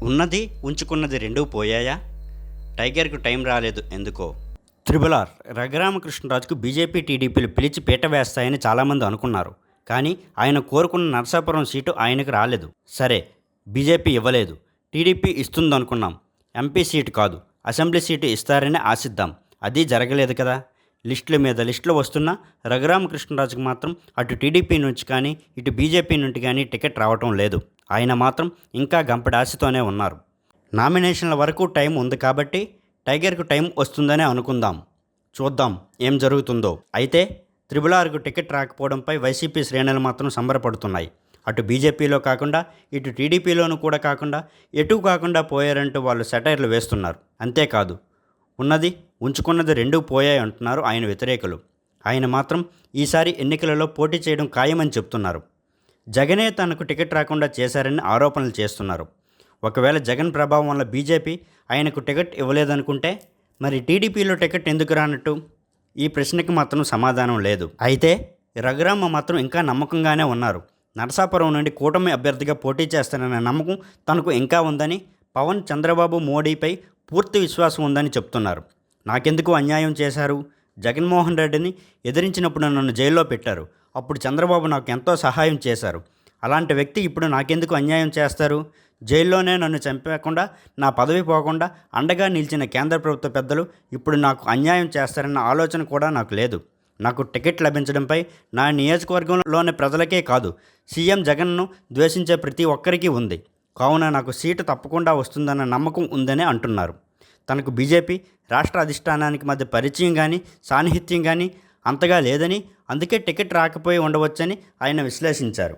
ఉన్నది ఉంచుకున్నది రెండూ పోయాయా? టైగర్కు టైం రాలేదు ఎందుకో? త్రిబుల్ ఆర్ రఘురామకృష్ణరాజుకు బీజేపీ టీడీపీలు పిలిచి పీట వేస్తాయని చాలామంది అనుకున్నారు. కానీ ఆయన కోరుకున్న నరసాపురం సీటు ఆయనకు రాలేదు. సరే, బీజేపీ ఇవ్వలేదు, టీడీపీ ఇస్తుందనుకున్నాం. ఎంపీ సీటు కాదు, అసెంబ్లీ సీటు ఇస్తారని ఆశిద్దాం. అది జరగలేదు కదా. లిస్టుల మీద లిస్టులు వస్తున్నా రఘురామకృష్ణరాజుకు మాత్రం అటు టీడీపీ నుంచి కానీ ఇటు బీజేపీ నుండి కానీ టికెట్ రావటం లేదు. ఆయన మాత్రం ఇంకా గంపడి ఆశతోనే ఉన్నారు. నామినేషన్ల వరకు టైం ఉంది కాబట్టి టైగర్కు టైం వస్తుందనే అనుకుందాం. చూద్దాం ఏం జరుగుతుందో. అయితే త్రిబుల్ ఆర్కు టికెట్ రాకపోవడంపై వైసీపీ శ్రేణులు మాత్రం సంబరపడుతున్నాయి. అటు బీజేపీలో కాకుండా ఇటు టీడీపీలోనూ కూడా కాకుండా ఎటు కాకుండా పోయారంటూ వాళ్ళు సెటైర్లు వేస్తున్నారు. అంతేకాదు, ఉన్నది ఉంచుకున్నది రెండూ పోయాయి అంటున్నారు ఆయన వ్యతిరేకులు. ఆయన మాత్రం ఈసారి ఎన్నికలలో పోటీ చేయడం ఖాయమని చెప్తున్నారు. జగనే తనకు టికెట్ రాకుండా చేశారని ఆరోపణలు చేస్తున్నారు. ఒకవేళ జగన్ ప్రభావం వల్ల బీజేపీ ఆయనకు టికెట్ ఇవ్వలేదనుకుంటే మరి టీడీపీలో టికెట్ ఎందుకు రానట్టు? ఈ ప్రశ్నకి మాత్రం సమాధానం లేదు. అయితే రఘురామ మాత్రం ఇంకా నమ్మకంగానే ఉన్నారు. నరసాపురం నుండి కూటమి అభ్యర్థిగా పోటీ చేస్తానన్న నమ్మకం తనకు ఇంకా ఉందని, పవన్, చంద్రబాబు, మోడీపై పూర్తి విశ్వాసం ఉందని చెప్తున్నారు. నాకెందుకు అన్యాయం చేశారు? జగన్మోహన్ రెడ్డిని ఎదిరించినప్పుడు నన్ను జైల్లో పెట్టారు. అప్పుడు చంద్రబాబు నాకు ఎంతో సహాయం చేశారు. అలాంటి వ్యక్తి ఇప్పుడు నాకెందుకు అన్యాయం చేస్తారు? జైల్లోనే నన్ను చంపకుండా, నా పదవి పోకుండా అండగా నిలిచిన కేంద్ర ప్రభుత్వ పెద్దలు ఇప్పుడు నాకు అన్యాయం చేస్తారన్న ఆలోచన కూడా నాకు లేదు. నాకు టికెట్ లభించడంపై నా నియోజకవర్గంలోని ప్రజలకే కాదు, సీఎం జగన్ను ద్వేషించే ప్రతి ఒక్కరికి ఉంది. కావున నాకు సీటు తప్పకుండా వస్తుందన్న నమ్మకం ఉందని అంటున్నారు. తనకు బీజేపీ రాష్ట్ర అధిష్టానానికి మధ్య పరిచయం కానీ సాన్నిహిత్యం కానీ అంతగా లేదని, అందుకే టికెట్ రాకపోయి ఉండవచ్చని ఆయన విశ్లేషించారు.